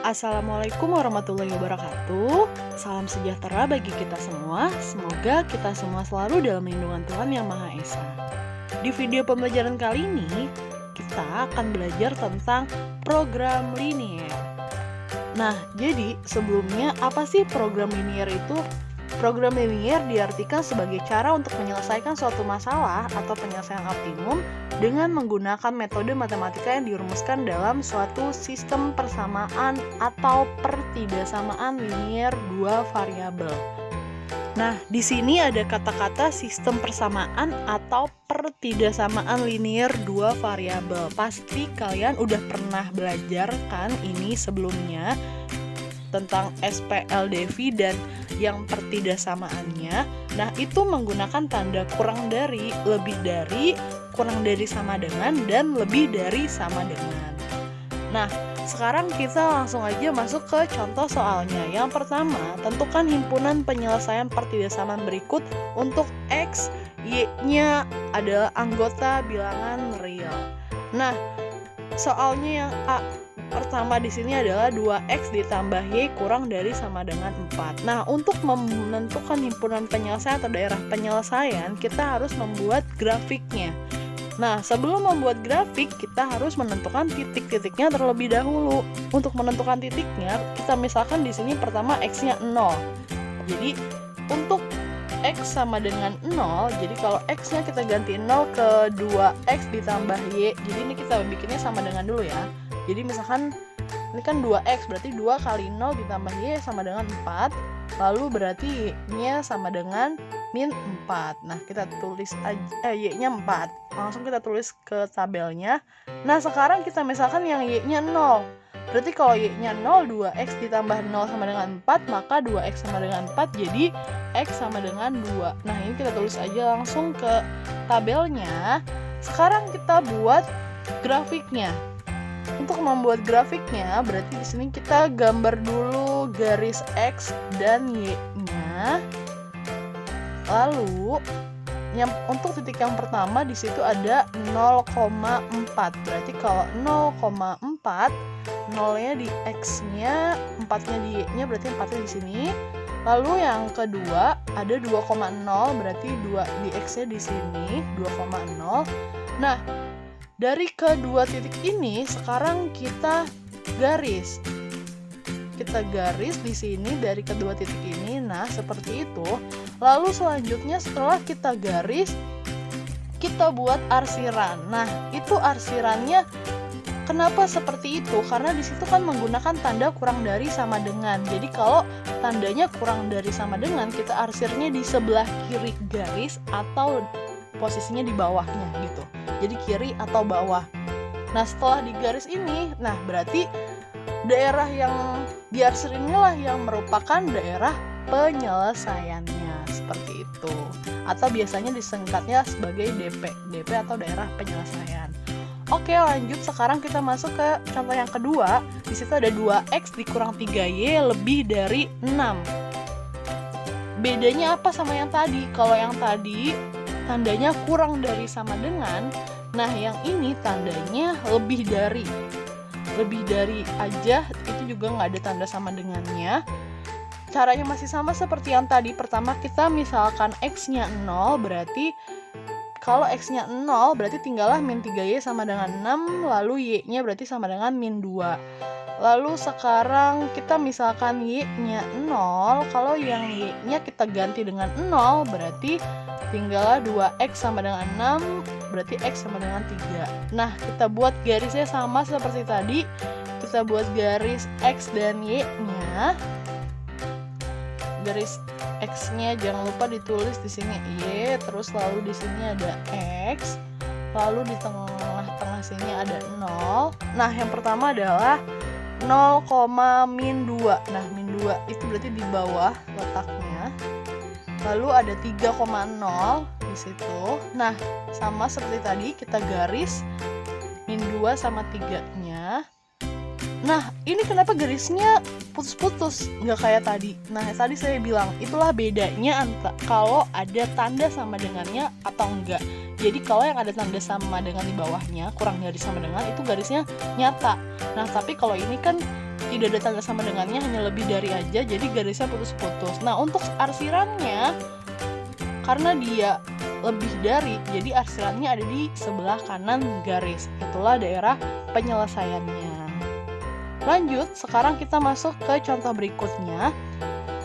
Assalamualaikum warahmatullahi wabarakatuh. Salam sejahtera bagi kita semua. Semoga kita semua selalu dalam lindungan Tuhan Yang Maha Esa. Di video pembelajaran kali ini, kita akan belajar tentang program linier. Nah, jadi sebelumnya apa sih program linier itu? Program linier diartikan sebagai cara untuk menyelesaikan suatu masalah atau penyelesaian optimum dengan menggunakan metode matematika yang dirumuskan dalam suatu sistem persamaan atau pertidaksamaan linier dua variabel. Nah, di sini ada kata-kata sistem persamaan atau pertidaksamaan linier dua variabel. Pasti kalian udah pernah belajar kan ini sebelumnya tentang SPLDV dan yang pertidaksamaannya. Nah, itu menggunakan tanda kurang dari, lebih dari, kurang dari sama dengan, dan lebih dari sama dengan. Nah, sekarang kita langsung aja masuk ke contoh soalnya. Yang pertama, tentukan himpunan penyelesaian pertidaksamaan berikut untuk X, Y-nya adalah anggota bilangan real. Nah, soalnya yang A pertama di sini adalah 2x ditambah y kurang dari sama dengan 4. Nah, untuk menentukan himpunan penyelesaian atau daerah penyelesaian, kita harus membuat grafiknya. Nah, sebelum membuat grafik, kita harus menentukan titik-titiknya terlebih dahulu. Untuk menentukan titiknya, kita misalkan di sini pertama x-nya 0. Jadi, untuk x sama dengan 0, jadi kalau x-nya kita ganti 0 ke 2x ditambah y. Jadi ini kita bikinnya sama dengan dulu ya. Jadi misalkan ini kan 2x, berarti 2 kali 0 ditambah y sama dengan 4. Lalu berarti y-nya sama dengan min 4. Nah, kita tulis aja y-nya 4. Langsung kita tulis ke tabelnya. Nah, sekarang kita misalkan yang y-nya 0. Berarti kalau y-nya 0, 2x ditambah 0 sama dengan 4, maka 2x sama dengan 4, jadi x sama dengan 2. Nah, ini kita tulis aja langsung ke tabelnya. Sekarang kita buat grafiknya. Untuk membuat grafiknya, berarti di sini kita gambar dulu garis X dan Y-nya. Lalu, untuk titik yang pertama di situ ada 0,4. Berarti kalau 0,4, 0-nya di X-nya, 4-nya di Y-nya, berarti 4-nya di sini. Lalu yang kedua ada 2,0, berarti 2 di X-nya di sini, 2,0. Nah, dari kedua titik ini, sekarang kita garis. Kita garis di sini dari kedua titik ini. Nah, seperti itu. Lalu selanjutnya setelah kita garis, kita buat arsiran. Nah, itu arsirannya kenapa seperti itu? Karena di situ kan menggunakan tanda kurang dari sama dengan. Jadi kalau tandanya kurang dari sama dengan, kita arsirnya di sebelah kiri garis atau posisinya di bawahnya gitu. Jadi kiri atau bawah. Nah, setelah di garis ini, nah berarti daerah yang diarsir inilah yang merupakan daerah penyelesaiannya, seperti itu. Atau biasanya disingkatnya sebagai DP. DP atau daerah penyelesaian. Oke, lanjut. Sekarang kita masuk ke contoh yang kedua. Di situ ada 2x dikurang 3y lebih dari 6. Bedanya apa sama yang tadi? Kalau yang tadi tandanya kurang dari sama dengan, nah yang ini tandanya lebih dari. Lebih dari aja, itu juga nggak ada tanda sama dengannya. Caranya masih sama seperti yang tadi. Pertama kita misalkan x-nya 0, berarti kalau x-nya 0, berarti tinggallah min 3y sama dengan 6, lalu y-nya berarti sama dengan min 2. Lalu sekarang kita misalkan y-nya 0, kalau yang y-nya kita ganti dengan 0, berarti tinggallah 2x sama dengan 6, berarti x sama dengan 3. Nah, kita buat garisnya sama seperti tadi. Kita buat garis x dan y-nya. Garis x-nya jangan lupa ditulis di sini y, terus lalu di sini ada x, lalu di tengah-tengah sini ada 0. Nah, yang pertama adalah 0, min 2. Nah, min 2 itu berarti di bawah letaknya. Lalu ada 3,0 di situ. Nah, sama seperti tadi kita garis min 2 sama 3-nya. Nah, ini kenapa garisnya putus-putus, nggak kayak tadi. Nah, tadi saya bilang, itulah bedanya kalau ada tanda sama dengannya atau enggak. Jadi kalau yang ada tanda sama dengan di bawahnya, kurang dari sama dengan, itu garisnya nyata. Nah, tapi kalau ini kan tidak ada tanda sama dengannya, hanya lebih dari aja, jadi garisnya putus-putus. Nah, untuk arsirannya, karena dia lebih dari, jadi arsirannya ada di sebelah kanan garis. Itulah daerah penyelesaiannya. Lanjut, sekarang kita masuk ke contoh berikutnya.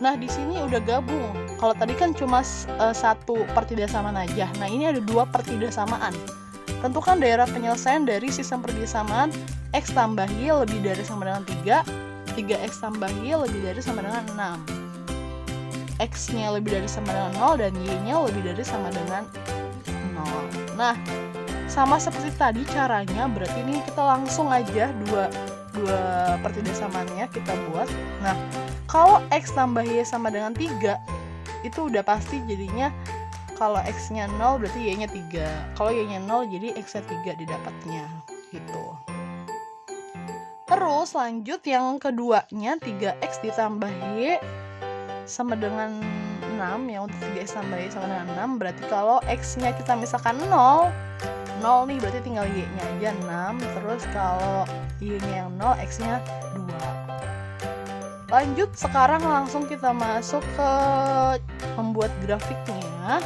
Nah, di sini udah gabung. Kalau tadi kan cuma satu pertidasamaan aja. Nah, ini ada dua pertidasamaan. Tentukan daerah penyelesaian dari sistem pertidasamaan X tambah Y lebih dari sama dengan 3, 3X tambah Y lebih dari sama dengan 6. X-nya lebih dari sama dengan 0 dan Y-nya lebih dari sama dengan 0. Nah, sama seperti tadi caranya, berarti ini kita langsung aja dua pertidasamaannya kita buat. Nah, kalau X tambah Y sama dengan 3, itu udah pasti jadinya kalau X-nya 0 berarti Y-nya 3. Kalau Y-nya 0 jadi X-nya 3 didapatnya gitu. Terus lanjut yang keduanya, 3X ditambah Y sama dengan 6, ya untuk 3X tambah Y sama dengan 6, berarti kalau X-nya kita misalkan 0 nih, berarti tinggal Y-nya aja 6. Terus kalau Y-nya yang 0, X-nya 2. Lanjut, sekarang langsung kita masuk ke membuat grafiknya.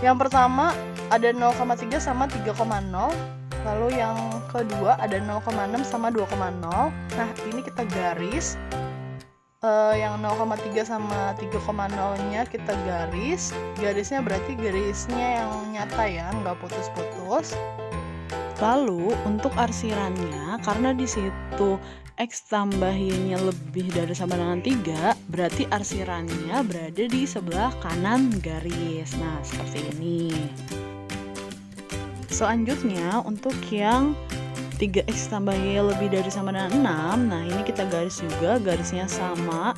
Yang pertama ada 0,3 sama 3,0. Lalu yang kedua ada 0,6 sama 2,0. Nah, ini kita garis. Yang 0,3 sama 3,0-nya kita garisnya berarti garisnya yang nyata ya, nggak putus-putus. Lalu untuk arsirannya, karena di situ X tambah Y-nya lebih dari sama dengan 3, berarti arsirannya berada di sebelah kanan garis. Nah, seperti ini. Selanjutnya untuk yang 3X tambah Y lebih dari sama dengan 6, nah ini kita garis juga, garisnya sama,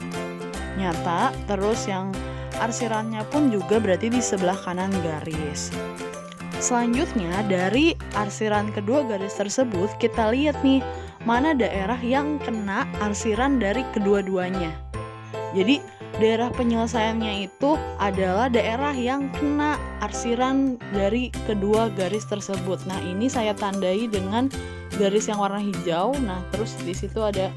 nyata. Terus yang arsirannya pun juga berarti di sebelah kanan garis. Selanjutnya dari arsiran kedua garis tersebut, kita lihat nih mana daerah yang kena arsiran dari kedua-duanya. Jadi daerah penyelesaiannya itu adalah daerah yang kena arsiran dari kedua garis tersebut. Nah, ini saya tandai dengan garis yang warna hijau. Nah, terus di situ ada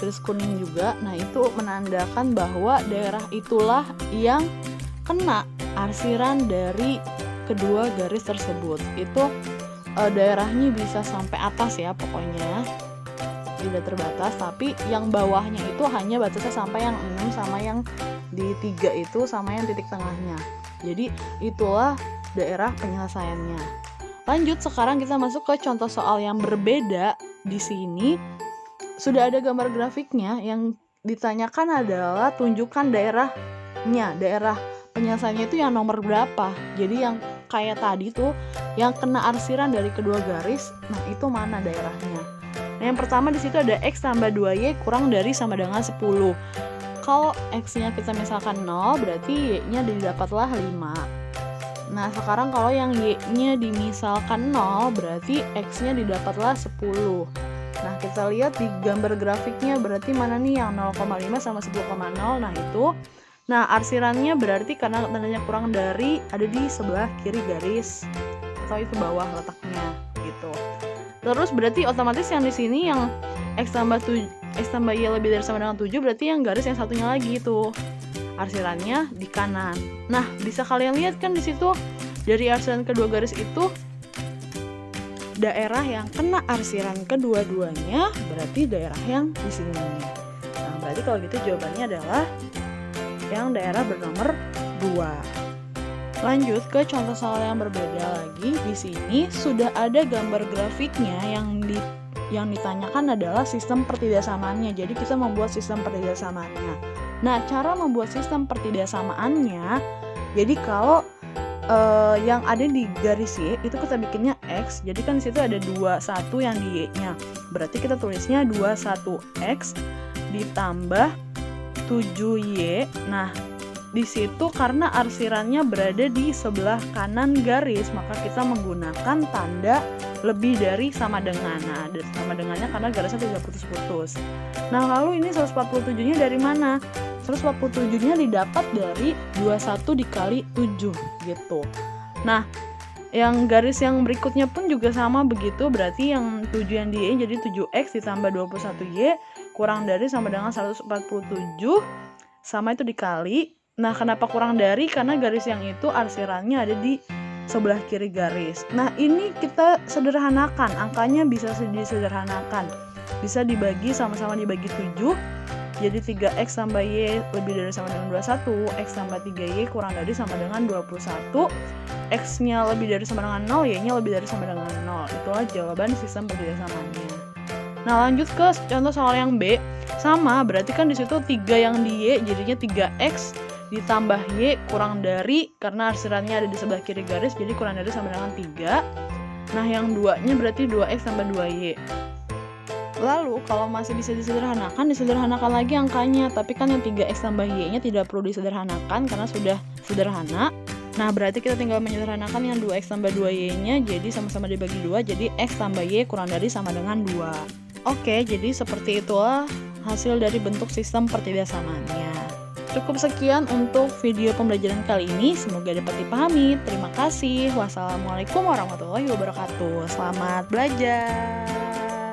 garis kuning juga. Nah, itu menandakan bahwa daerah itulah yang kena arsiran dari kedua garis tersebut. Itu daerahnya bisa sampai atas ya, pokoknya tidak terbatas, tapi yang bawahnya itu hanya batasnya sampai yang 6 sama yang di 3 itu sama yang titik tengahnya. Jadi itulah daerah penyelesaiannya. Lanjut, sekarang kita masuk ke contoh soal yang berbeda. Di sini sudah ada gambar grafiknya. Yang ditanyakan adalah tunjukkan daerahnya, daerah penyelesaiannya itu yang nomor berapa. Jadi yang kayak tadi tuh yang kena arsiran dari kedua garis, nah itu mana daerahnya. Nah, yang pertama di situ ada X tambah 2Y kurang dari sama dengan 10. Kalau X-nya kita misalkan 0, berarti Y-nya didapatlah 5. Nah, sekarang kalau yang Y-nya dimisalkan 0, berarti X-nya didapatlah 10. Nah, kita lihat di gambar grafiknya, berarti mana nih yang 0,5 sama 10,0. Nah, itu. Nah, arsirannya berarti karena tandanya kurang dari ada di sebelah kiri garis atau itu bawah letaknya gitu. Terus berarti otomatis yang di sini yang X tambah Y lebih dari sama dengan 7, berarti yang garis yang satunya lagi itu arsirannya di kanan. Nah, bisa kalian lihat kan di situ dari arsiran kedua garis itu daerah yang kena arsiran kedua-duanya berarti daerah yang di sini. Nah, berarti kalau gitu jawabannya adalah yang daerah bernomor 2. Lanjut ke contoh soal yang berbeda lagi. Di sini sudah ada gambar grafiknya. Yang ditanyakan adalah sistem pertidasamaannya. Jadi kita membuat sistem pertidasamaannya. Nah, cara membuat sistem pertidasamaannya, jadi kalau yang ada di garis Y itu kita bikinnya X. Jadi kan di situ ada 21 yang di Y-nya. Berarti kita tulisnya 21X ditambah 7Y. Nah, di situ karena arsirannya berada di sebelah kanan garis, maka kita menggunakan tanda lebih dari sama dengan. Nah, sama dengannya karena garisnya tidak putus-putus. Nah, lalu ini 147-nya dari mana? 147-nya didapat dari 21 dikali 7 gitu. Nah, yang garis yang berikutnya pun juga sama begitu, berarti yang 7 yang di Y jadi 7X ditambah 21Y kurang dari sama dengan 147 sama itu dikali. Nah, kenapa kurang dari? Karena garis yang itu arsirannya ada di sebelah kiri garis. Nah, ini kita sederhanakan, angkanya bisa disederhanakan. Bisa dibagi sama-sama dibagi 7. Jadi 3X tambah Y lebih dari sama dengan 21, X tambah 3Y kurang dari sama dengan 21, X-nya lebih dari sama dengan 0, Y-nya lebih dari sama dengan 0. Itulah jawaban sistem pertidasamannya. Nah, lanjut ke contoh soal yang B. Sama, berarti kan di situ 3 yang di Y jadinya 3X ditambah Y kurang dari, karena arsirannya ada di sebelah kiri garis, jadi kurang dari sama dengan 3. Nah, yang 2-nya berarti 2X tambah 2Y. Lalu, kalau masih bisa disederhanakan lagi angkanya. Tapi kan yang 3X tambah Y-nya tidak perlu disederhanakan karena sudah sederhana. Nah, berarti kita tinggal menyederhanakan yang 2X tambah 2Y-nya, jadi sama-sama dibagi 2, jadi X tambah Y kurang dari sama dengan 2. Oke, jadi seperti itulah hasil dari bentuk sistem pertidaksamannya. Cukup sekian untuk video pembelajaran kali ini, semoga dapat dipahami. Terima kasih. Wassalamualaikum warahmatullahi wabarakatuh. Selamat belajar.